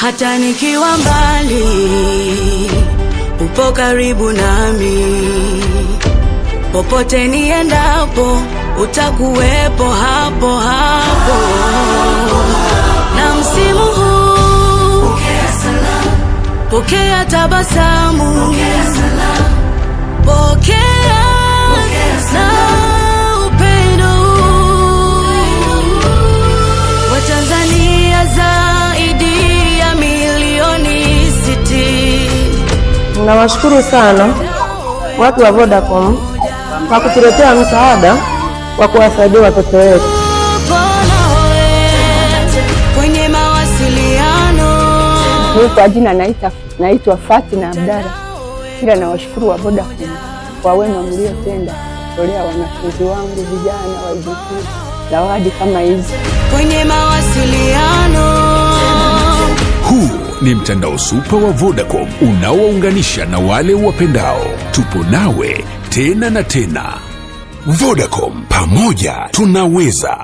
Hata nikiwa mbali, upo karibu nami. Popote niendapo, utakuwepo hapo hapo. Na msimu huu, pokea salamu, pokea tabasamu, pokea salamu, pokea na upendo wa Tanzania zaidi ya milioni 60. Nawashukuru sana watu wa Vodacom kwa kutuletea msaada wa kuwasaidia watoto wetu. Kwenye mawasiliano, kwa jina naitwa Fatina Abdalla. Kila nawashukuru wa Vodacom kwa wema mliotenda kutolea wanafunzi wangu vijana wa IDP zawadi kama hizi. Kwenye mawasiliano, huu ni mtandao super wa Vodacom unaowaunganisha na wale wapendao. Tupo nawe tena na tena. Vodacom, pamoja tunaweza.